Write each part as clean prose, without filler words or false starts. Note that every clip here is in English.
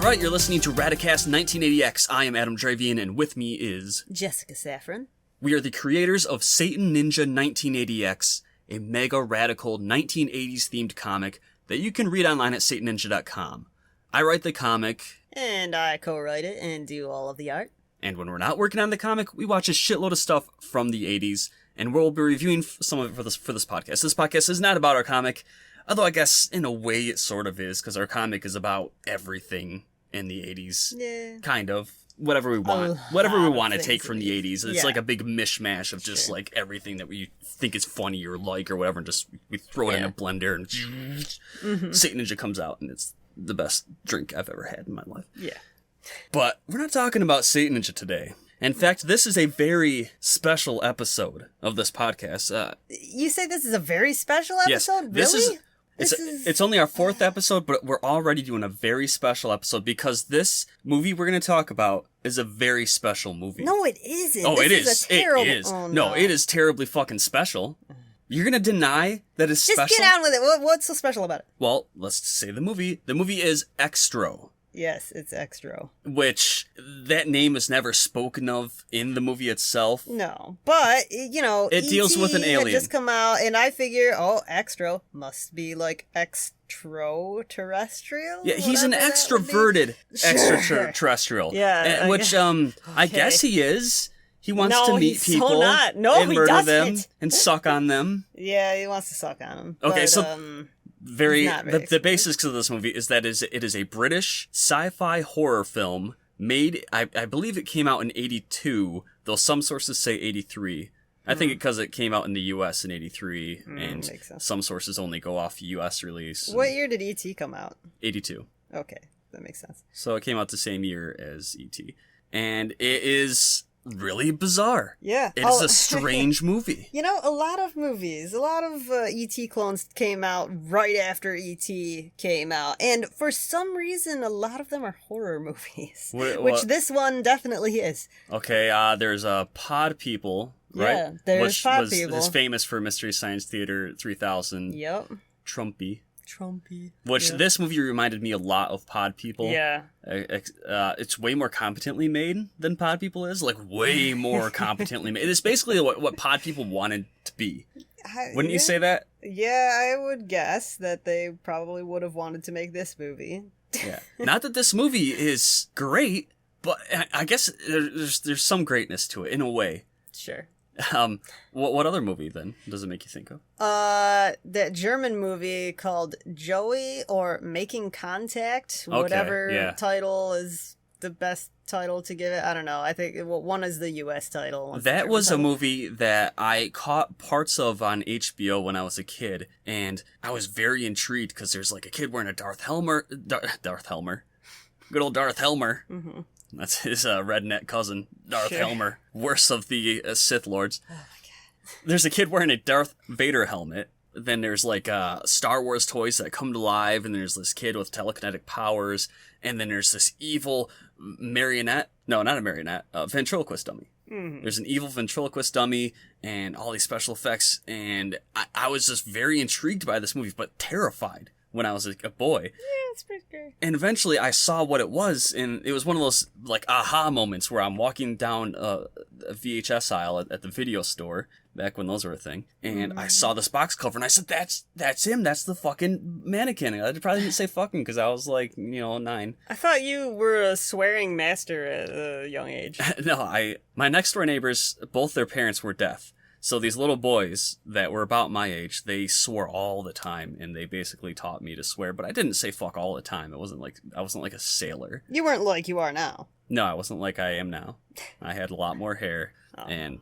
right, you're listening to Radicast 1980X. I am Adam Dravian, and with me is... Jessica Safron. We are the creators of Satan Ninja 1980X, a mega radical 1980s themed comic that you can read online at satanninja.com. I write the comic. And I co-write it and do all of the art. And when we're not working on the comic, we watch a shitload of stuff from the 80s, and we'll be reviewing some of it for this podcast. This podcast is not about our comic, although I guess in a way it sort of is, because our comic is about everything in the 80s. Yeah. Kind of. Whatever we want. Whatever we want to take from the 80s. It's like a big mishmash of just like everything that we think is funny or like or whatever, and just we throw it in a blender and Satan Ninja comes out, and it's the best drink I've ever had in my life. Yeah. But we're not talking about Satan Ninja today. In fact, this is a very special episode of this podcast. You say this is a very special episode? Yes, really? It's only our fourth episode, but we're already doing a very special episode because this movie we're going to talk about is a very special movie. No, it isn't. Oh, this it is. A terrible... It is. Oh, no, it is terribly fucking special. You're going to deny that it's special? Just get on with it. What's so special about it? Well, let's say the movie. The movie is Xtro. Yes, it's Xtro. Which, that name is never spoken of in the movie itself. No, but, you know, it deals with an alien. Had just come out, and I figure, Xtro must be like extraterrestrial? Yeah, he's an extroverted extraterrestrial. Yeah. Which, I guess he is. He wants to meet people so not. No, and murder them and suck on them. Yeah, he wants to suck on them. Okay, but, so... The basics of this movie is that it is a British sci-fi horror film made, I believe it came out in 82, though some sources say 83. I think because it came out in the US in 83, and some sources only go off US release. What year did E.T. come out? 82. Okay, that makes sense. So it came out the same year as E.T. And it is... really bizarre. Yeah. It is a strange movie. You know, a lot of E.T. clones came out right after E.T. came out. And for some reason, a lot of them are horror movies. Which this one definitely is. Okay, there's Pod People, right? Yeah, there's Pod People. Which is famous for Mystery Science Theater 3000. Yep. Trumpy. Which this movie reminded me a lot of Pod People. Yeah. It's way more competently made than Pod People is. Like, way more competently made. It's basically what Pod People wanted to be. Wouldn't you say that? Yeah, I would guess that they probably would have wanted to make this movie. Yeah. Not that this movie is great, but I guess there's some greatness to it, in a way. Sure. What other movie, then, does it make you think of? That German movie called Joey, or Making Contact, whatever title is the best title to give it. I don't know. I think one is the US title. That was a movie that I caught parts of on HBO when I was a kid, and I was very intrigued because there's like a kid wearing a Darth Helmer. Good old Darth Helmer. Mm-hmm. That's his redneck cousin, Darth Helmer, worst of the Sith Lords. Oh my god. There's a kid wearing a Darth Vader helmet. Then there's like Star Wars toys that come to life, and there's this kid with telekinetic powers, and then there's this evil ventriloquist dummy. Mm-hmm. There's an evil ventriloquist dummy, and all these special effects, and I was just very intrigued by this movie, but terrified when I was a boy. Yeah, it's pretty scary. And eventually I saw what it was, and it was one of those, like, aha moments where I'm walking down a VHS aisle at the video store, back when those were a thing, and I saw this box cover, and I said, that's him, that's the fucking mannequin. I probably didn't say fucking, because I was like, 9. I thought you were a swearing master at a young age. No, my next door neighbors, both their parents were deaf. So these little boys that were about my age, they swore all the time, and they basically taught me to swear. But I didn't say fuck all the time. I wasn't like a sailor. You weren't like you are now. No, I wasn't like I am now. I had a lot more hair and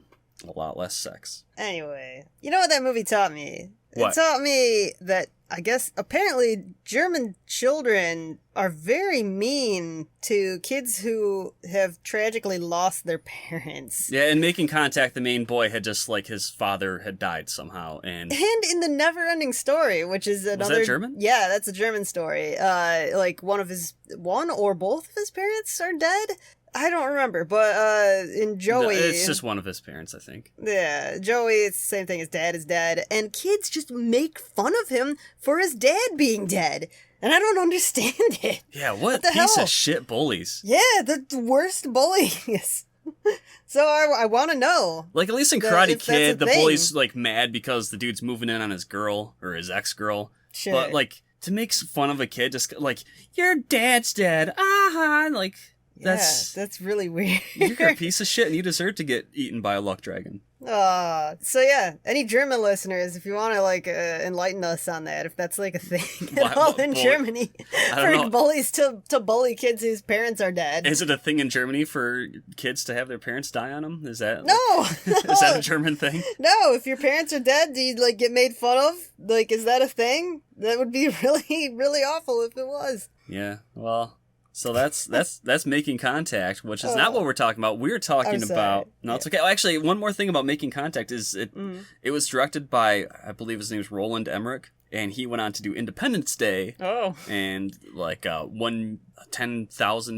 a lot less sex. Anyway, you know what that movie taught me? What? It taught me that, I guess, apparently German children are very mean to kids who have tragically lost their parents. Yeah, in Making Contact, the main boy had just, like, his father had died somehow, and in the Neverending Story, which is another... Was that German? Yeah, that's a German story. Like, one or both of his parents are dead. I don't remember, but in Joey... It's just one of his parents, I think. Yeah, Joey, it's the same thing. His dad is dead, and kids just make fun of him for his dad being dead. And I don't understand it. Yeah, what piece of shit bullies. Yeah, the worst bullies. So I want to know. Like, at least in Karate Kid, the bully's, like, mad because the dude's moving in on his girl, or his ex-girl. Sure. But, like, to make fun of a kid, just, like, your dad's dead. Ah, like... That's really weird. You're a piece of shit and you deserve to get eaten by a luck dragon. So yeah, any German listeners, if you want to like enlighten us on that, if that's like a thing at all in Germany for bullies to bully kids whose parents are dead. Is it a thing in Germany for kids to have their parents die on them? Is that no? Is that a German thing? No, if your parents are dead, do you like get made fun of? Like, is that a thing? That would be really, really awful if it was. Yeah, well... So that's Making Contact, which is not what we're talking about. We're talking about... No, it's okay. Actually, one more thing about Making Contact is it was directed by, I believe his name is Roland Emmerich, and he went on to do Independence Day. Oh. And like 10,000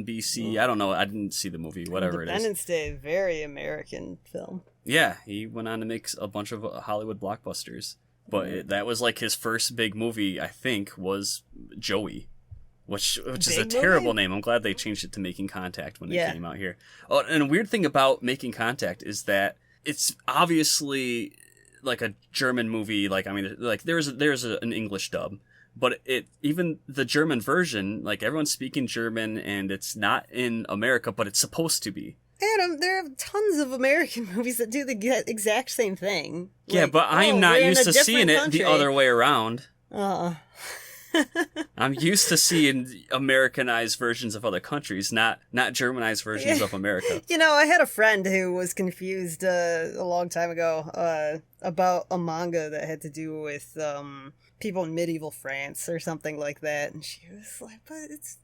BC. I don't know. I didn't see the movie, whatever it is. Independence Day, very American film. Yeah, he went on to make a bunch of Hollywood blockbusters. But that was like his first big movie, I think, was Joey. Which is a terrible name. I'm glad they changed it to Making Contact when it came out here. Oh, and a weird thing about Making Contact is that it's obviously like a German movie. Like, I mean, like there's an English dub, but even the German version, like everyone's speaking German and it's not in America, but it's supposed to be. Adam, there are tons of American movies that do the exact same thing. Yeah, but I'm not used to seeing it the other way around. I'm used to seeing Americanized versions of other countries, not Germanized versions of America. You know, I had a friend who was confused a long time ago about a manga that had to do with people in medieval France or something like that, and she was like, "But it's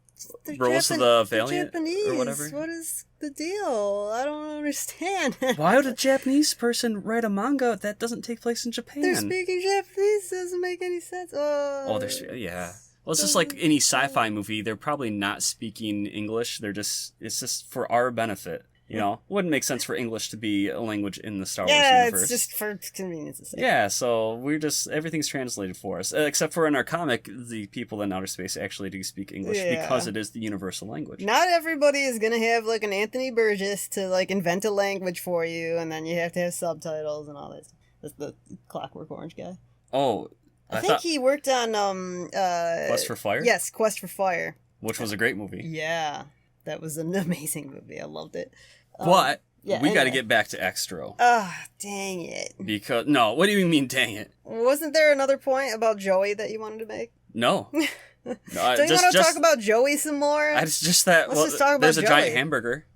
Rose of the Valiant Japanese or whatever. What is the deal? I don't understand." Why would a Japanese person write a manga that doesn't take place in Japan? They're speaking Japanese. Doesn't make any sense. Yeah. Well, it's just like any sci-fi movie. They're probably not speaking English. It's just for our benefit. You know, wouldn't make sense for English to be a language in the Star Wars universe. Yeah, it's just for convenience's sake. Yeah, so everything's translated for us. Except for in our comic, the people in outer space actually do speak English because it is the universal language. Not everybody is going to have, like, an Anthony Burgess to, like, invent a language for you, and then you have to have subtitles and all that. That's the Clockwork Orange guy. Oh, I think he worked on, Quest for Fire? Yes, Quest for Fire. Which was a great movie. Yeah. That was an amazing movie. I loved it. But we got to get back to Xtro. Dang it. What do you mean, dang it? Wasn't there another point about Joey that you wanted to make? No. Don't you want to talk about Joey some more? It's just that Let's just talk about there's Joey. a giant hamburger.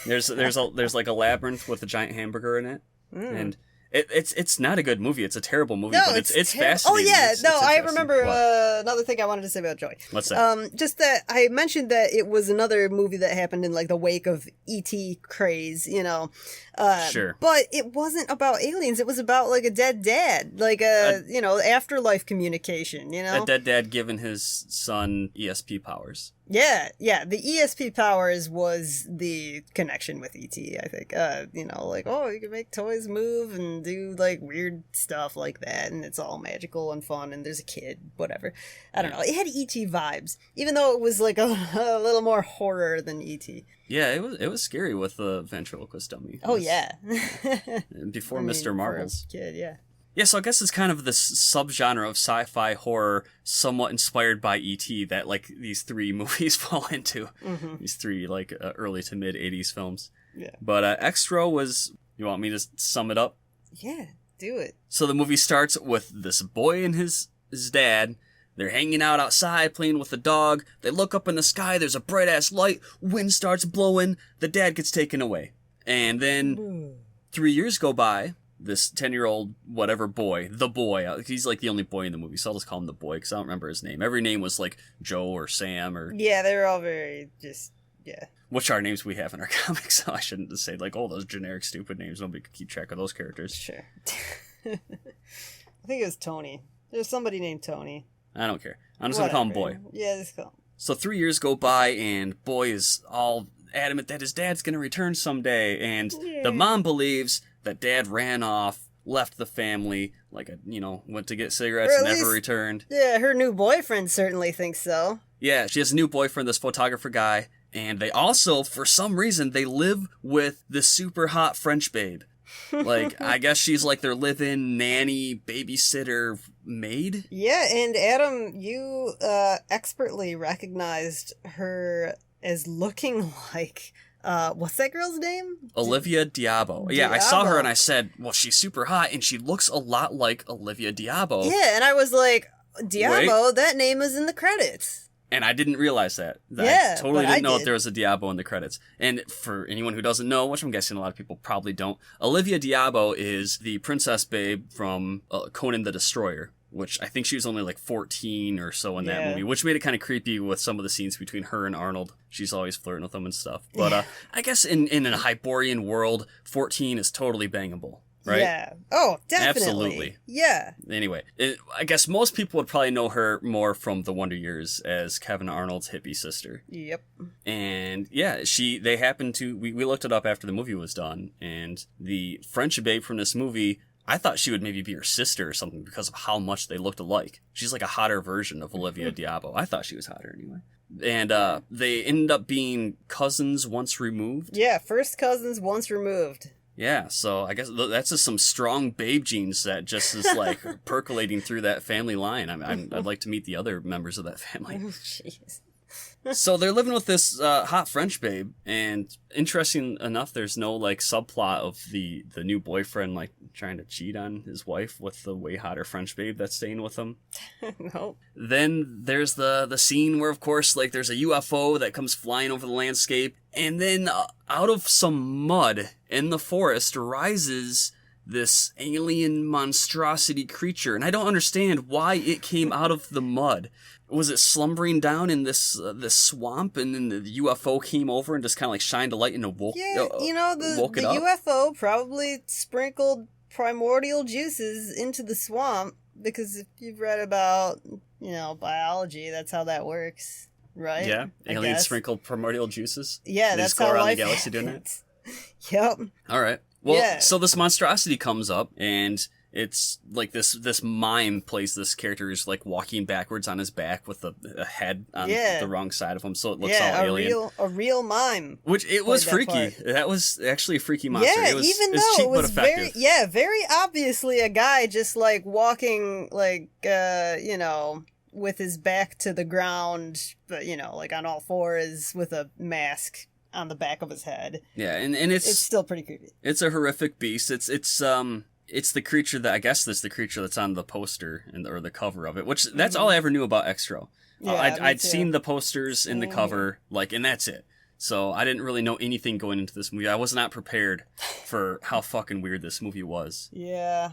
There's like a labyrinth with a giant hamburger in it, and it's not a good movie. It's a terrible movie, but it's fascinating. Oh yeah, I interesting. remember another thing I wanted to say about Joey. What's that? Just that I mentioned that it was another movie that happened in like the wake of E.T. craze, you know. Sure. But it wasn't about aliens. It was about like a dead dad, like afterlife communication. You know, a dead dad giving his son ESP powers. Yeah. The ESP powers was the connection with E.T., I think. You can make toys move and do, like, weird stuff like that, and it's all magical and fun, and there's a kid, whatever. I don't know. It had E.T. vibes, even though it was, like, a little more horror than E.T. Yeah, it was scary with the ventriloquist dummy. Oh, yeah. Before Mr. Marvel's. Kid, yeah. Yeah, so I guess it's kind of this subgenre of sci-fi horror somewhat inspired by E.T. that, like, these three movies fall into. Mm-hmm. These three, like, early to mid-'80s films. Yeah. But Xtro was... You want me to sum it up? Yeah, do it. So the movie starts with this boy and his dad. They're hanging out outside, playing with the dog. They look up in the sky, there's a bright-ass light. Wind starts blowing. The dad gets taken away. And then 3 years go by... This 10-year-old whatever boy, the boy, he's like the only boy in the movie, so I'll just call him the boy because I don't remember his name. Every name was like Joe or Sam or... Yeah, they were all very yeah. Which are names we have in our comics, so I shouldn't just say like, oh, those generic stupid names. Nobody could keep track of those characters. Sure. I think it was Tony. There's somebody named Tony. I don't care. I'm just going to call him Boy. Yeah, just call him. So 3 years go by and Boy is all adamant that his dad's gonna return someday, and the mom believes that dad ran off, left the family, went to get cigarettes and never returned. Yeah, her new boyfriend certainly thinks so. Yeah, she has a new boyfriend, this photographer guy, and they also, for some reason, they live with this super hot French babe. I guess she's their live-in nanny, babysitter, maid? Yeah, and Adam, you expertly recognized her as looking like... what's that girl's name? Olivia Diabo. Yeah, I saw her and I said, well, she's super hot, and she looks a lot like Olivia Diabo. Yeah, and I was like, Diabo, that name is in the credits. And I didn't realize that. Yeah, I totally didn't know that there was a Diabo in the credits. And for anyone who doesn't know, which I'm guessing a lot of people probably don't, Olivia Diabo is the princess babe from Conan the Destroyer, which I think she was only 14 or so in that movie, which made it kind of creepy with some of the scenes between her and Arnold. She's always flirting with him and stuff. But I guess in a Hyborian world, 14 is totally bangable. Right? Yeah. Oh, definitely. Absolutely. Yeah. Anyway, I guess most people would probably know her more from The Wonder Years as Kevin Arnold's hippie sister. Yep. And yeah, they happened to, we looked it up after the movie was done, and the French babe from this movie, I thought she would maybe be her sister or something because of how much they looked alike. She's like a hotter version of Olivia Diabo. I thought she was hotter anyway. And they ended up being cousins once removed. Yeah, first cousins once removed. Yeah, so I guess that's just some strong babe genes that just is percolating through that family line. I'd like to meet the other members of that family. Oh, jeez. So they're living with this hot French babe, and interesting enough, there's no subplot of the new boyfriend trying to cheat on his wife with the way hotter French babe that's staying with him. No. Then there's the scene where, of course, there's a UFO that comes flying over the landscape, and then out of some mud in the forest rises this alien monstrosity creature, and I don't understand why it came out of the mud. Was it slumbering down in this swamp, and then the UFO came over and just kind of shined a light and woke it up? The UFO probably sprinkled primordial juices into the swamp, because if you've read about, biology, that's how that works, right? Yeah, aliens sprinkled primordial juices? Yeah, they that's just go how around life the galaxy happens. doing that? Yep. All right. Well, so this monstrosity comes up, and it's this mime plays this character who's walking backwards on his back with a head on the wrong side of him, so it looks all alien. A real mime. Which it was freaky. That was actually a freaky monster. Yeah, it was, even though it was very obviously a guy just walking with his back to the ground, but on all fours with a mask on the back of his head. Yeah, and it's still pretty creepy. It's a horrific beast. It's the creature that, I guess that's the creature that's on the poster or the cover of it, which that's all I ever knew about Xtro. Yeah, I'd seen the posters in the cover, and that's it. So I didn't really know anything going into this movie. I was not prepared for how fucking weird this movie was. Yeah.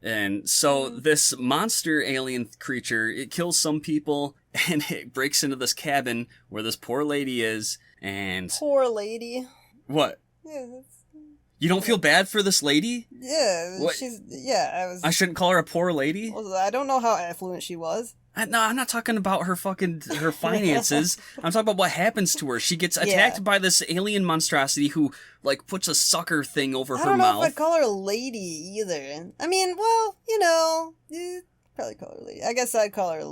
And so this monster alien creature, it kills some people, and it breaks into this cabin where this poor lady is, and... Poor lady. What? Yeah, you don't feel bad for this lady? Yeah, what? I shouldn't call her a poor lady? Well, I don't know how affluent she was. No, I'm not talking about her finances. I'm talking about what happens to her. She gets attacked by this alien monstrosity who, puts a sucker thing over her mouth. I don't know if I'd call her a lady either. I mean, well, probably call her a lady. I guess I'd call her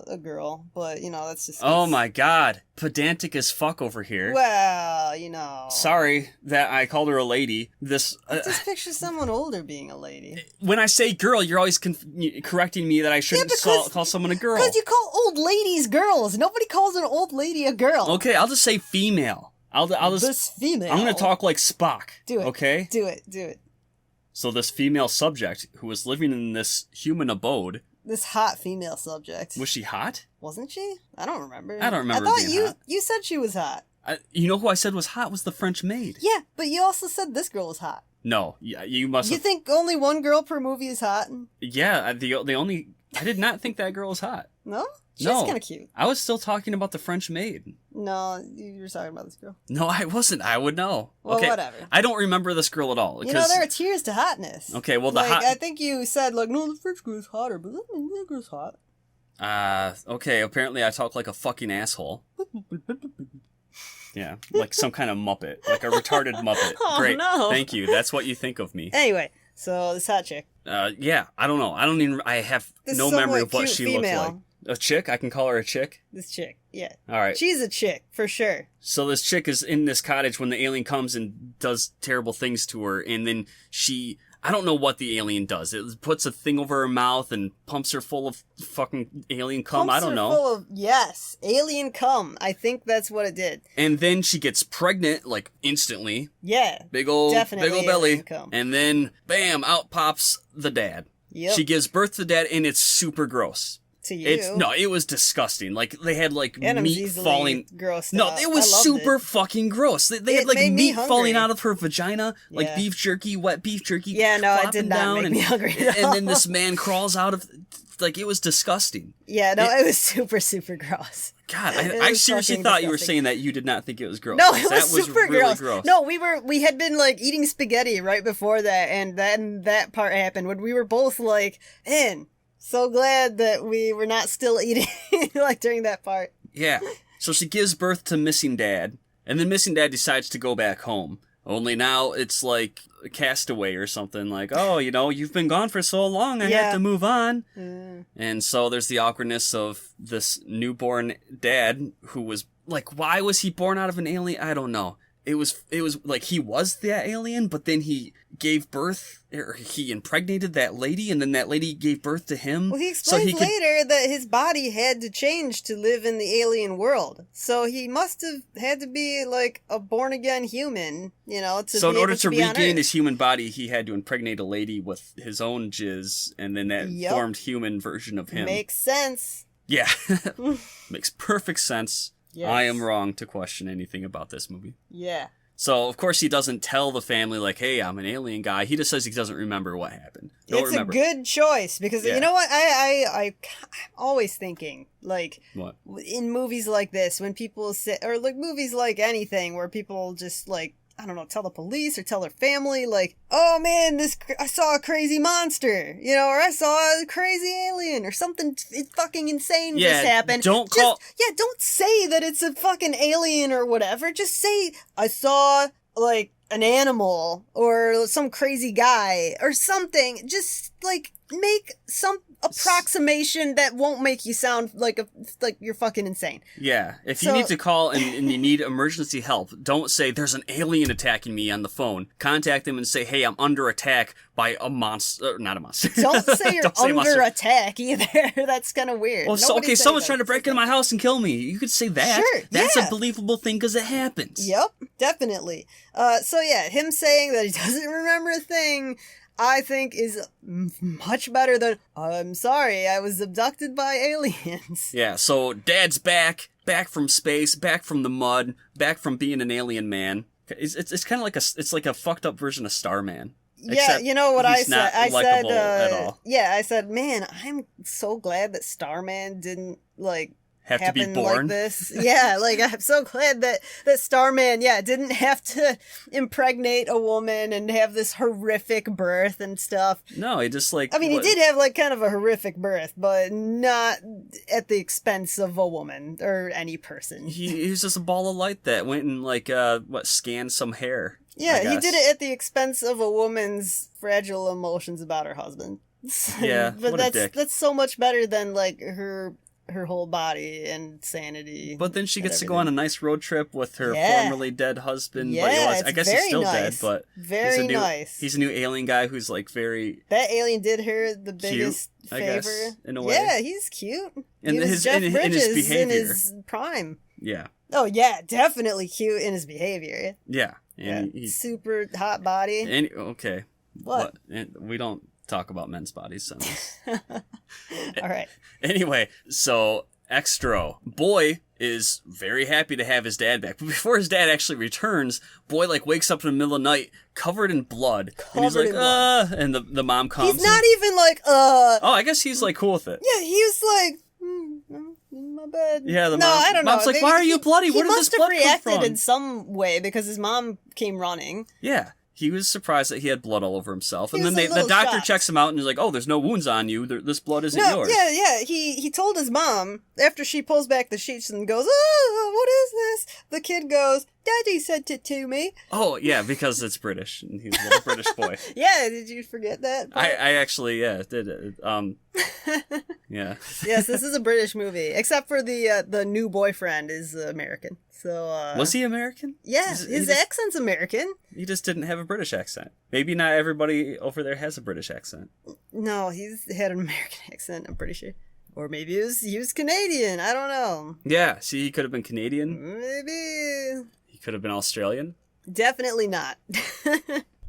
a girl, but, that's just... Oh my god. Pedantic as fuck over here. Well, Sorry that I called her a lady. Just picture someone older being a lady. When I say girl, you're always correcting me that I shouldn't call someone a girl. Because you call old ladies girls. Nobody calls an old lady a girl. Okay, I'll just say female. I'll just... This female. I'm gonna talk like Spock. Do it. Okay? Do it. So this female subject who was living in this human abode... This hot female subject. Was she hot? Wasn't she? I don't remember. I thought hot. You said she was hot. You know who I said was hot was the French maid. Yeah, but you also said this girl was hot. No, you must. You think only one girl per movie is hot? Yeah, the only. I did not think that girl was hot. No? She's kind of cute. I was still talking about the French maid. No, you were talking about this girl. No, I wasn't. I would know. Well, okay, whatever. I don't remember this girl at all. There are tiers to hotness. Okay, well, I think you said, no, the French girl's hotter, but that girl's hot. Okay, apparently I talk like a fucking asshole. Yeah, like some kind of Muppet, like a retarded Muppet. Oh, Great, no. Thank you. That's what you think of me. Anyway, so this hot chick. Yeah, I don't know. I have This no memory of what cute she female. looked like. A chick? I can call her a chick? This chick, yeah. All right. She's a chick, for sure. So this chick is in this cottage when the alien comes and does terrible things to her, and then I don't know what the alien does. It puts a thing over her mouth and pumps her full of fucking alien cum. I don't know. Full of, yes, alien cum. I think that's what it did. And then she gets pregnant, like, instantly. Yeah. Big old belly. Cum. And then, bam, out pops the dad. Yep. She gives birth to dad, and it's super gross. To you. It was disgusting. Like, they had, like, Adam's meat falling. Grossed No, out. it was super fucking gross. They had, like, made me meat hungry. falling out of her vagina, like Yeah. beef jerky, wet beef jerky. Yeah, no, it did not down make me hungry at And all. then this man crawls out of, like, it was disgusting. Yeah, no, it was super, super gross. God, It I was seriously fucking thought you were disgusting. saying that you did not think it was gross. No, it that was super really gross. No, we had been like eating spaghetti right before that, and then that part happened when we were both like, man, so glad that we were not still eating like during that part. Yeah. So she gives birth to missing dad, and then missing dad decides to go back home. Only now it's like a Castaway or something, like, oh, you've been gone for so long, I had to move on. And so there's the awkwardness of this newborn dad who was, like, why was he born out of an alien? I don't know. It was like he was that alien, but then he gave birth, or he impregnated that lady, and then that lady gave birth to him. Well, he explains later that his body had to change to live in the alien world. So he must have had to be like a born-again human, So in order to regain Earth. his human body, he had to impregnate a lady with his own jizz, and then that formed human version of him. Makes sense. Yeah. Makes perfect sense. Yes. I am wrong to question anything about this movie. Yeah. So, of course, he doesn't tell the family, like, hey, I'm an alien guy. He just says he doesn't remember what happened. It's a good choice, because you know what? I'm always thinking, like, what? In movies like this, when people say, or like movies like anything, where people just, like, I don't know, tell the police or tell their family, like, oh man, I saw a crazy monster, or I saw a crazy alien, or something fucking insane just happened. Don't say that it's a fucking alien or whatever. Just say, I saw, like, an animal, or some crazy guy, or something. Just, like, make some approximation that won't make you sound like you're fucking insane. Yeah. If you need to call and you need emergency help, don't say there's an alien attacking me on the phone. Contact them and say, hey, I'm under attack by a monster. Not a monster. Don't say you're under attack either. That's kind of weird. Well, someone's trying to break into my house and kill me. You could say that. Sure, That's a believable thing because it happens. Yep, definitely. So yeah, him saying that he doesn't remember a thing, I think is much better than, I'm sorry, I was abducted by aliens. Yeah, so dad's back from space, back from the mud, back from being an alien man. It's kind of like it's like a fucked up version of Starman. Yeah, you know what I said? I said, at all. Yeah, I said, man, I'm so glad that Starman didn't, like, have to be born like this. Yeah, like, I'm so glad that Starman, didn't have to impregnate a woman and have this horrific birth and stuff. No, he just, like... I mean, he did have, like, kind of a horrific birth, but not at the expense of a woman or any person. He was just a ball of light that went and, like, scanned some hair. Yeah, he did it at the expense of a woman's fragile emotions about her husband. Yeah, but that's so much better than, like, her whole body and sanity. But then she gets to go on a nice road trip with her formerly dead husband. Yeah, but I guess he's still nice. dead, but nice. He's a new alien guy who's like very... That alien did her the biggest favor. I guess, in a way. Yeah, he's cute. And he was his, Jeff in Bridges his behavior. in his prime. Yeah. Oh yeah, definitely cute in his behavior. Yeah. And he's super hot body. Okay. What? We don't talk about men's bodies, so. All right. Anyway, so Xtro. Boy is very happy to have his dad back. But before his dad actually returns, Boy, like, wakes up in the middle of the night covered in blood. And he's like, and the mom comes. He's not even like, Oh, I guess he's, like, cool with it. Yeah, he's like, my bad. Yeah, no, I don't know. Mom's like, why are you bloody? Where did this blood come from? He must have reacted in some way because his mom came running. Yeah. He was surprised that he had blood all over himself. And then the doctor shocked. checks him out and he's like, oh, there's no wounds on you. This blood isn't yours. Yeah. He told his mom, after she pulls back the sheets and goes, oh, what is this? The kid goes, Daddy sent it to me. Oh, yeah, because it's British. And he's a little British boy. Yeah, did you forget that? I actually, did it. Yeah. Yes, this is a British movie. Except for the new boyfriend is American. So, was he American? Yeah, his accent's American. He just didn't have a British accent. Maybe not everybody over there has a British accent. No, he's had an American accent, I'm pretty sure. Or maybe he was Canadian, I don't know. Yeah, see, he could have been Canadian. Maybe. He could have been Australian. Definitely not.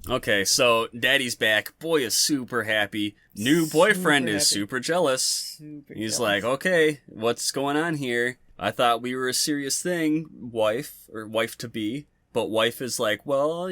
Okay, so Daddy's back. Boy is super happy. New boyfriend is super jealous. He's like, okay, what's going on here? I thought we were a serious thing, wife, or wife-to-be. But wife is like, well,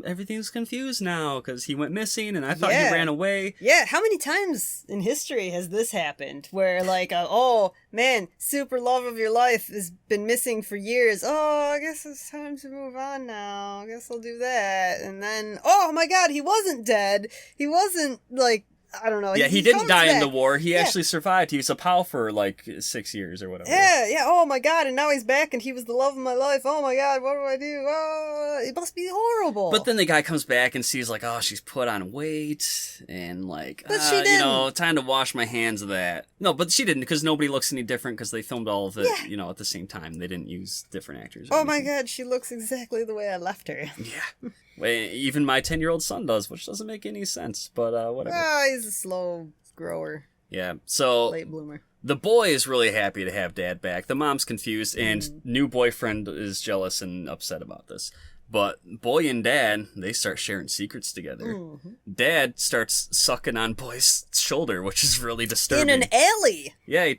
everything's confused now because he went missing and I thought he ran away. Yeah, how many times in history has this happened where like, oh man, super love of your life has been missing for years. Oh, I guess it's time to move on now. I guess I'll do that. And then, oh my God, he wasn't dead. He wasn't like, I don't know. Yeah, he didn't die in the war. He actually survived. He was a pal for like 6 years or whatever. Yeah. Oh my God, and now he's back, and he was the love of my life. Oh my God, what do I do? Oh, it must be horrible. But then the guy comes back and sees like, oh, she's put on weight, and like, but she didn't. Time to wash my hands of that. No, but she didn't, because nobody looks any different because they filmed all of it, at the same time. They didn't use different actors. Oh my God, she looks exactly the way I left her. Yeah. Even my 10-year-old son does, which doesn't make any sense, but whatever. Oh, he's a slow grower. Yeah, so late bloomer. The boy is really happy to have Dad back. The mom's confused, and new boyfriend is jealous and upset about this. But boy and Dad, they start sharing secrets together. Mm-hmm. Dad starts sucking on boy's shoulder, which is really disturbing. In an alley! Yeah,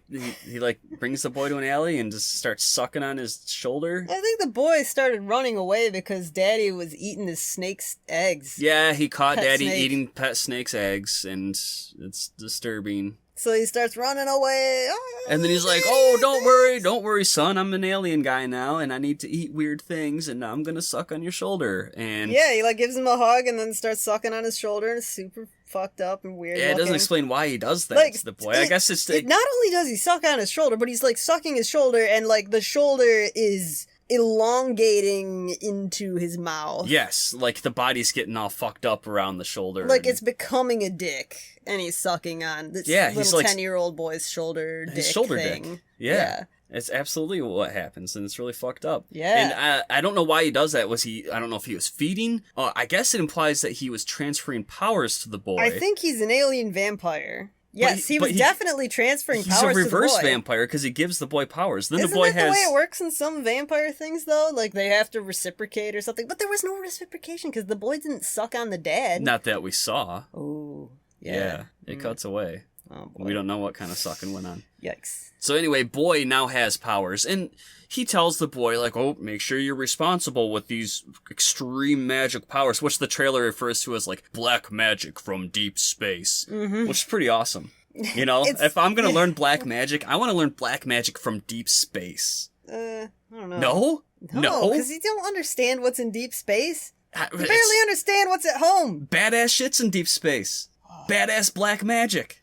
he like brings the boy to an alley and just starts sucking on his shoulder. I think the boy started running away because Daddy was eating his snake's eggs. Yeah, he caught Daddy eating pet snake's eggs, and it's disturbing. So he starts running away. Oh, and then he's like, oh, don't worry, son. I'm an alien guy now, and I need to eat weird things, and I'm going to suck on your shoulder. And yeah, he like gives him a hug and then starts sucking on his shoulder, and it's super fucked up and weird. Yeah, it doesn't explain why he does that to the boy. I guess it's... Not only does he suck on his shoulder, but he's like sucking his shoulder, and like the shoulder is elongating into his mouth. Yes, like the body's getting all fucked up around the shoulder. Like it's becoming a dick, and he's sucking on this little 10-year-old boy's shoulder dick. His shoulder thing. Dick. Yeah. It's absolutely what happens, and it's really fucked up. Yeah. And I don't know why he does that. I don't know if he was feeding. I guess it implies that he was transferring powers to the boy. I think he's an alien vampire. Yes, he was definitely transferring powers to the boy. He's a reverse vampire because he gives the boy powers. Then Isn't the boy that the way it works in some vampire things, though? Like, they have to reciprocate or something. But there was no reciprocation because the boy didn't suck on the dad. Not that we saw. Oh, yeah. It cuts away. Oh, we don't know what kind of sucking went on. Yikes. So anyway, boy now has powers, and he tells the boy, like, oh, make sure you're responsible with these extreme magic powers, which the trailer refers to as, like, black magic from deep space, which is pretty awesome. You know, if I'm going to learn black magic, I want to learn black magic from deep space. I don't know. No? No, because you don't understand what's in deep space. You barely understand what's at home. Badass shit's in deep space. Badass black magic.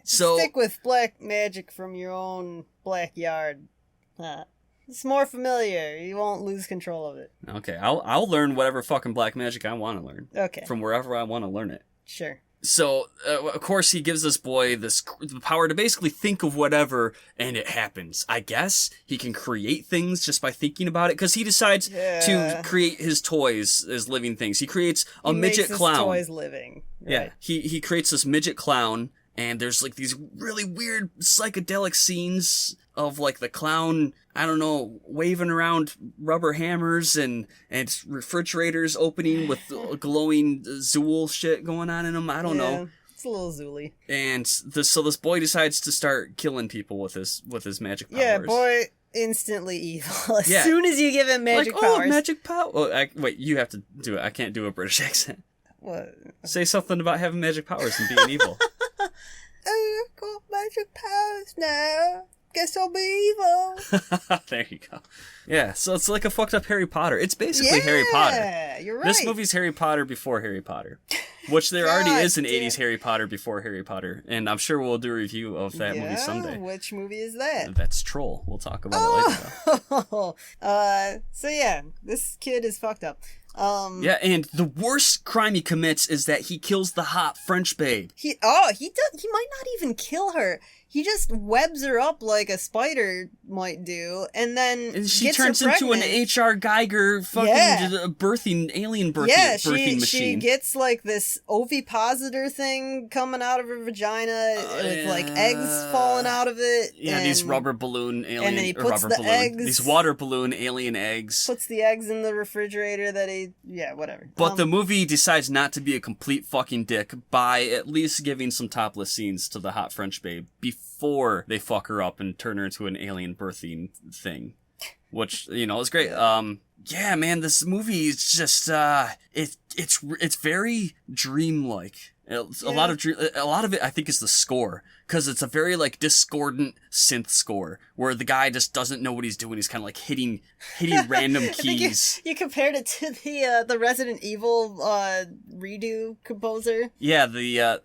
So stick with black magic from your own black yard. It's more familiar. You won't lose control of it. Okay, I'll learn whatever fucking black magic I want to learn. Okay. From wherever I want to learn it. Sure. So, of course, he gives this boy the power to basically think of whatever, and it happens. I guess he can create things just by thinking about it, because he decides to create his toys as living things. He creates a midget clown. He makes his toys living. Right. Yeah, he creates this midget clown. And there's, like, these really weird psychedelic scenes of, like, the clown, I don't know, waving around rubber hammers and refrigerators opening with glowing Zool shit going on in them. I don't know. It's a little Zooly. And so this boy decides to start killing people with his magic powers. Yeah, boy, instantly evil. As soon as you give him magic powers. Oh, magic power. Well, wait, you have to do it. I can't do a British accent. What? Say something about having magic powers and being evil. I've got magic powers now. guess I'll be evil. There you go. Yeah, so it's like a fucked up Harry Potter. It's basically Harry Potter. Yeah, you're right. This movie's Harry Potter before Harry Potter. Which there already is an 80s Harry Potter before Harry Potter. And I'm sure we'll do a review of that movie someday. Which movie is that? That's Troll. We'll talk about it later. So yeah, this kid is fucked up. Yeah, and the worst crime he commits is that he kills the hot French babe. He might not even kill her. He just webs her up like a spider might do, and then she turns into an H.R. Geiger fucking alien birthing machine. She gets like this ovipositor thing coming out of her vagina with like eggs falling out of it. Yeah, these rubber balloon alien, and then he puts these water balloon alien eggs. Puts the eggs in the refrigerator whatever. But the movie decides not to be a complete fucking dick by at least giving some topless scenes to the hot French babe before they fuck her up and turn her into an alien birthing thing, which is great. Yeah, man, this movie is just it's very dreamlike. A lot of it I think is the score, because it's a very like discordant synth score where the guy just doesn't know what he's doing. He's kind of like hitting random keys. You compared it to the Resident Evil redo composer. Yeah, the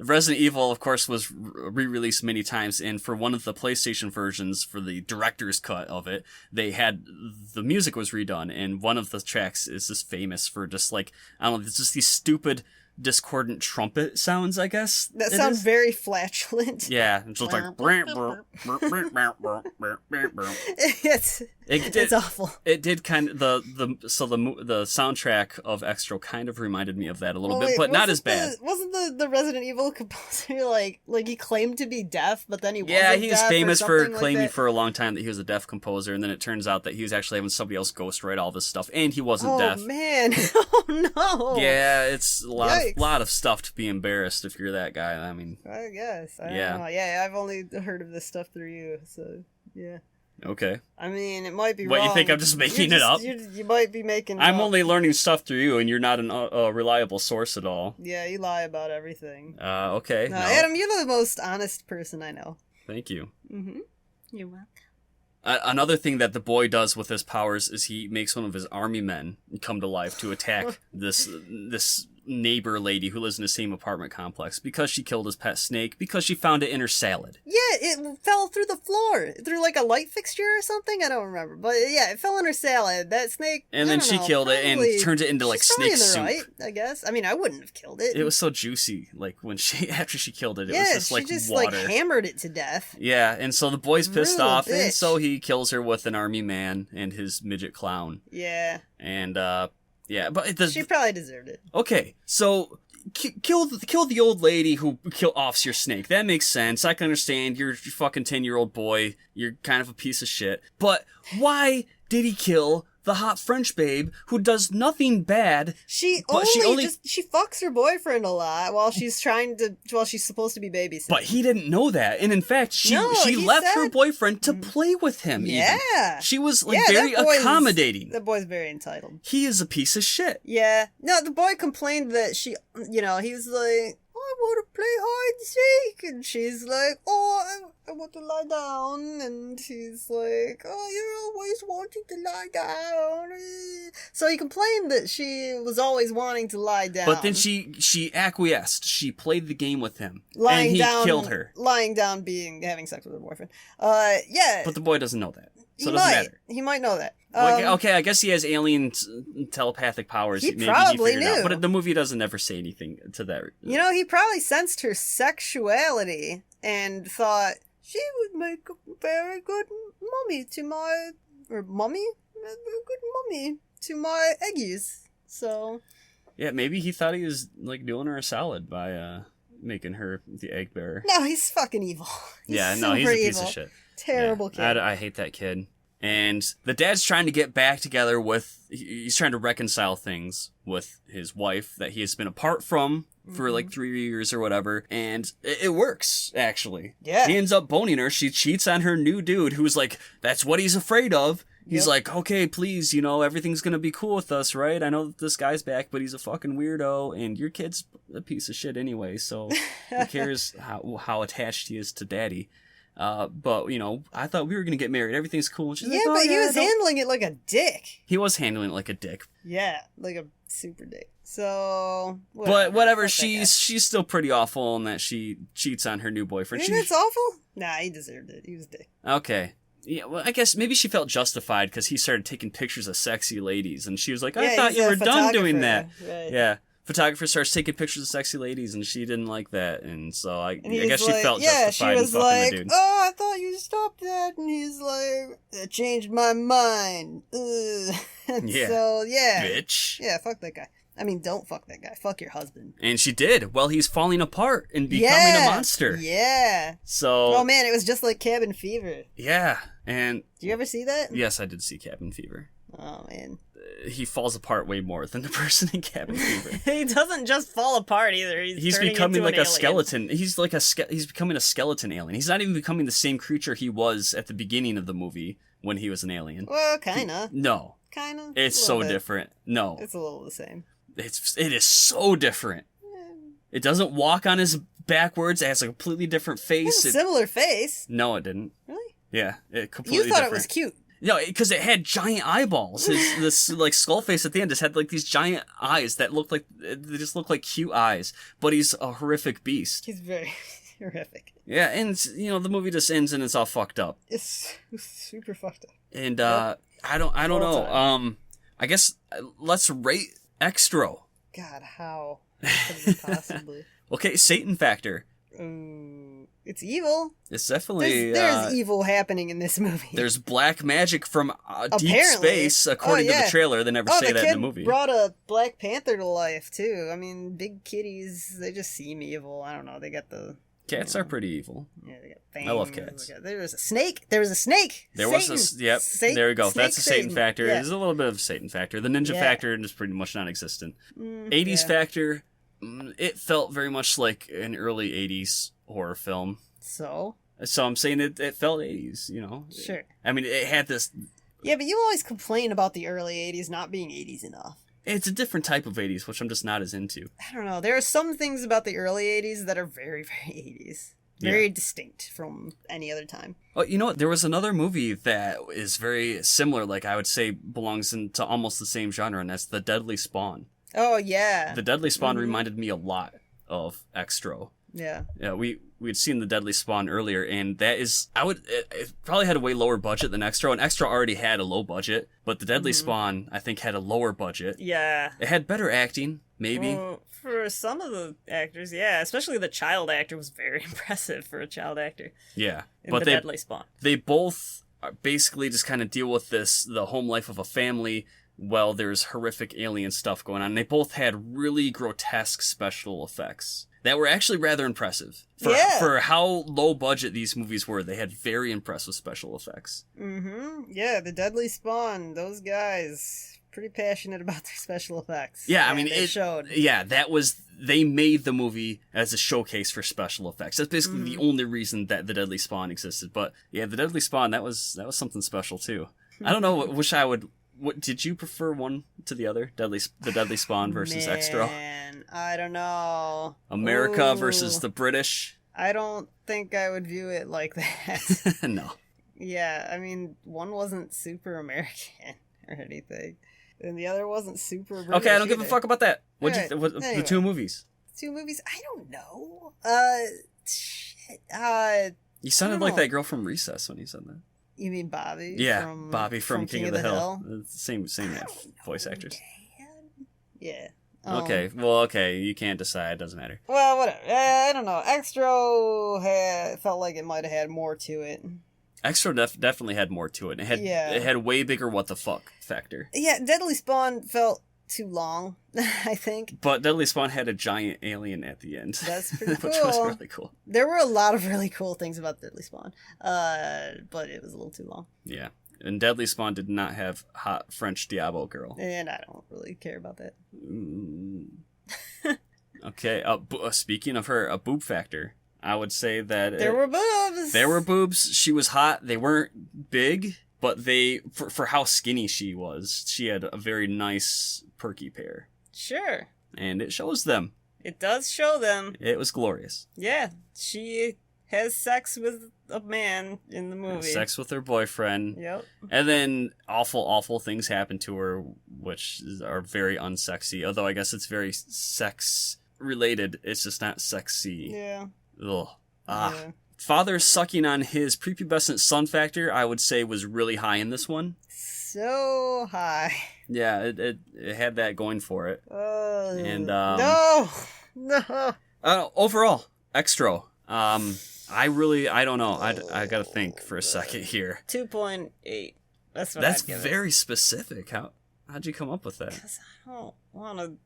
Resident Evil, of course, was re-released many times, and for one of the PlayStation versions, for the director's cut of it, the music was redone, and one of the tracks is just famous for just like, I don't know, it's just these stupid discordant trumpet sounds, I guess. That sounds very flatulent. Yeah, it's just like it's awful. It did kind of the soundtrack of Xtro kind of reminded me of that a little bit, but not as bad. Wasn't the Resident Evil composer like he claimed to be deaf, but then he wasn't? Yeah, he was famous for claiming like for a long time that he was a deaf composer, and then it turns out that he was actually having somebody else ghostwrite all this stuff, and he wasn't deaf. Oh man, oh no. Yeah, it's a lot of stuff to be embarrassed if you're that guy. I mean, I guess. I don't know. Yeah, I've only heard of this stuff through you, so yeah. Okay. I mean, it might be wrong. What, you think I'm just making it up? You might be making it I'm up. only learning stuff through you, and you're not a reliable source at all. Yeah, you lie about everything. Okay. No, Adam, you're the most honest person I know. Thank you. Mm-hmm. You're welcome. Another thing that the boy does with his powers is he makes one of his army men come to life to attack this neighbor lady who lives in the same apartment complex because she killed his pet snake because she found it in her salad. Yeah, it fell through the floor, through like a light fixture or something. I don't remember, but yeah, it fell in her salad. That snake. And then she killed it and turned it into like snake soup. Right, I guess. I mean, I wouldn't have killed it. It was so juicy. Like when after she killed it, it was just like she just water. like hammered it to death. Yeah, and so the boy's pissed off, bitch. and so he kills her with an army man and his midget clown. Yeah. And yeah, but she probably deserved it. Okay, so kill the old lady who offs your snake. That makes sense. I can understand. You're a fucking 10-year-old boy. You're kind of a piece of shit. But why did he kill the hot French babe who does nothing bad? She fucks her boyfriend a lot while she's supposed to be babysitting. But he didn't know that, and in fact, she left her boyfriend to play with him. Yeah, even. She was very accommodating. The boy's very entitled. He is a piece of shit. Yeah, no, the boy complained that he was like, I want to play hide and seek, and she's like, I want to lie down, and he's like, you're always wanting to lie down. So he complained that she was always wanting to lie down. But then she acquiesced. She played the game with him, and he killed her. Lying down, having sex with her boyfriend. Yeah. But the boy doesn't know that. So it doesn't matter. He might know that. Okay, I guess he has alien telepathic powers. He probably knew. But the movie doesn't ever say anything to that. He probably sensed her sexuality and thought she would make a very good mummy to my eggies. So. Yeah, maybe he thought he was like doing her a solid by making her the egg bearer. No, he's fucking evil. He's a piece of shit. Terrible kid. I hate that kid. And the dad's trying to get back together he's trying to reconcile things with his wife that he has been apart from for like 3 years or whatever. And it works, actually. Yeah. He ends up boning her. She cheats on her new dude who's like, that's what he's afraid of. He's like, okay, please, everything's going to be cool with us, right? I know that this guy's back, but he's a fucking weirdo, and your kid's a piece of shit anyway, so who cares how attached he is to daddy? But, you know, I thought we were going to get married. Everything's cool. And she's Yeah, like, but he was handling it like a dick. He was handling it like a dick. Yeah, like a super dick. So, but whatever, she's still pretty awful in that she cheats on her new boyfriend. You think that's awful? Nah, he deserved it. He was a dick. Okay. Yeah, well, I guess maybe she felt justified because he started taking pictures of sexy ladies, and she was like, I thought you were done doing that. Right. Yeah. Photographer starts taking pictures of sexy ladies, and she didn't like that, and so I guess she felt justified in fucking the dude. Oh, I thought you stopped that, and he's like, I changed my mind. Yeah. So, yeah. Bitch. Yeah, fuck that guy. I mean, don't fuck that guy. Fuck your husband. And she did. Well, he's falling apart and becoming a monster. Yeah. So. Oh, man, it was just like Cabin Fever. Yeah, and. Did you ever see that? Yes, I did see Cabin Fever. Oh, man. He falls apart way more than the person in Cabin Fever. He doesn't just fall apart either. He's becoming like a alien. skeleton. He's like he's becoming a skeleton alien. He's not even becoming the same creature he was at the beginning of the movie when he was an alien. Well, kinda. No. Kinda. It's so different. No. It's a little the same. It is so different. It doesn't walk on his backwards. It has a completely different face. It has a similar face. No, it didn't. Really? Yeah, it completely. You thought different. It was cute. No, because it had giant eyeballs. This like skull face at the end just had like these giant eyes that looked like they just look like cute eyes. But he's a horrific beast. He's very horrific. Yeah, and you know the movie just ends and it's all fucked up. It's super fucked up. And I don't know. I guess let's rate Xtro. God, how could it possibly? Okay, Satan factor. It's evil. It's definitely there's evil happening in this movie. There's black magic from deep space, according to the trailer. They never say that in the movie. Brought a Black Panther to life too. I mean, big kitties, they just seem evil. I don't know. They got the cats are pretty evil. Yeah, they got fangs. I love cats. There was a snake. There was a snake. There was a yep. There we go. That's a Satan factor. Yeah. There's a little bit of a Satan factor. The ninja factor is pretty much non-existent. 80s factor. It felt very much like an early 80s horror film. So I'm saying it felt 80s, you know? Sure. I mean, it had this... Yeah, but you always complain about the early 80s not being 80s enough. It's a different type of 80s, which I'm just not as into. I don't know. There are some things about the early 80s that are very, very 80s. Very distinct from any other time. Oh, you know what? There was another movie that is very similar, like I would say belongs into almost the same genre, and that's The Deadly Spawn. Oh, yeah. The Deadly Spawn reminded me a lot of Xtro. Yeah. Yeah, we'd seen The Deadly Spawn earlier, and that is, it probably had a way lower budget than Xtro, and Xtro already had a low budget, but The Deadly Spawn, I think, had a lower budget. Yeah. It had better acting, maybe. Well, for some of the actors, yeah, especially the child actor was very impressive for a child actor. Yeah. But The Deadly Spawn. They both basically just kind of deal with the home life of a family, while there's horrific alien stuff going on. They both had really grotesque special effects that were actually rather impressive. For how low budget these movies were, they had very impressive special effects. Yeah, The Deadly Spawn, those guys, pretty passionate about their special effects. Yeah, I mean, it showed. Yeah, they made the movie as a showcase for special effects. That's basically the only reason that The Deadly Spawn existed. But yeah, The Deadly Spawn, that was something special too. I don't know, what did you prefer one to the other? The Deadly Spawn versus Xtro? I don't know. America versus the British? I don't think I would view it like that. No. Yeah, I mean, one wasn't super American or anything, and the other wasn't super British. Okay, I don't give a fuck about that. Anyway. The two movies? Two movies? I don't know. Shit. You sounded like that girl from Recess when you said that. You mean Bobby? Yeah, Bobby from King of the Hill. Same voice actors. Yeah. Okay, you can't decide. Doesn't matter. Well, whatever. I don't know. Xtro felt like it might have had more to it. Xtro definitely had more to it. It had way bigger what the fuck factor. Yeah, Deadly Spawn felt too long, I think. But Deadly Spawn had a giant alien at the end. That's pretty cool. Which was really cool. There were a lot of really cool things about Deadly Spawn, but it was a little too long. Yeah. And Deadly Spawn did not have hot French Diablo girl. And I don't really care about that. Okay, speaking of her, a boob factor. I would say that... There were boobs! There were boobs. She was hot. They weren't big, but for how skinny she was, she had a very nice, perky pair. Sure. And it shows them. It does show them. It was glorious. Yeah, she has sex with a man in the movie. Sex with her boyfriend. Yep. And then awful things happen to her, which are very unsexy. Although I guess it's very sex related. It's just not sexy. Yeah. Ugh. Yeah. Father sucking on his prepubescent son factor, I would say, was really high in this one. So high. Yeah, it had that going for it. And no. Overall, Xtro. I don't know. I gotta think for a second here. 2.8. That's I'd give very specific. How'd you come up with that? Because I don't want to.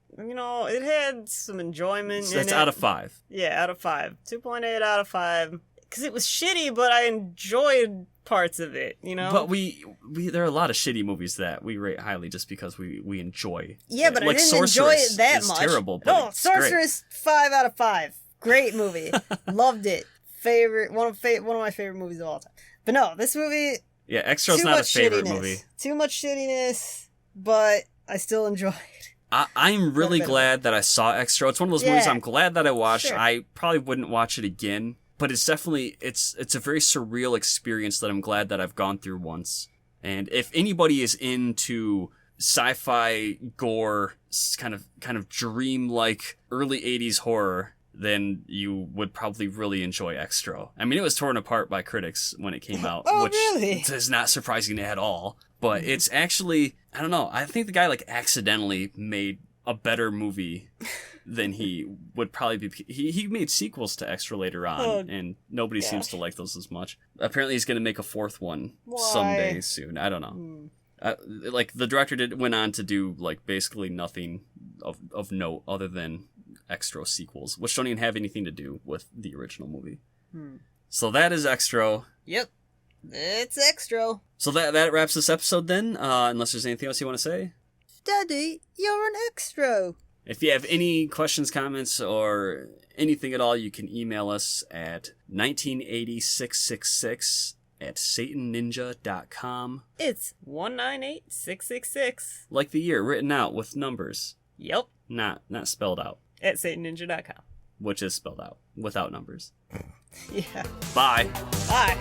It had some enjoyment. So that's out of 5. Yeah, out of 5. 2.8 out of 5. Because it was shitty, but I enjoyed parts of it, But we there are a lot of shitty movies that we rate highly just because we enjoy. Yeah, but like I didn't Sorceress enjoy it that is much. Terrible, but no, Sorceress, 5 out of 5. Great movie. Loved it. One of my favorite movies of all time. But no, this movie. Yeah, Xtro's not a favorite movie. Too much shittiness, but I still enjoyed it. I'm really glad that I saw Xtro. It's one of those movies I'm glad that I watched. Sure. I probably wouldn't watch it again. But it's definitely, it's a very surreal experience that I'm glad that I've gone through once. And if anybody is into sci-fi gore, kind of dream-like early 80s horror, then you would probably really enjoy Xtro. I mean, it was torn apart by critics when it came out, which really? is not surprising at all. But it's actually, I don't know, I think the guy accidentally made a better movie than he would probably be. He made sequels to Xtro later on, and nobody seems to like those as much. Apparently he's going to make a 4th one someday soon. I don't know. The director went on to do basically nothing of note other than Xtro sequels, which don't even have anything to do with the original movie. So that is Xtro. Yep. It's Xtro. So that wraps this episode then, unless there's anything else you want to say? Daddy, you're an Xtro. If you have any questions, comments, or anything at all, you can email us at 1980-666@satanninja.com. It's 198666. Like the year, written out with numbers. Yep. Not spelled out. At satanninja.com. Which is spelled out, without numbers. Yeah. Bye. Bye.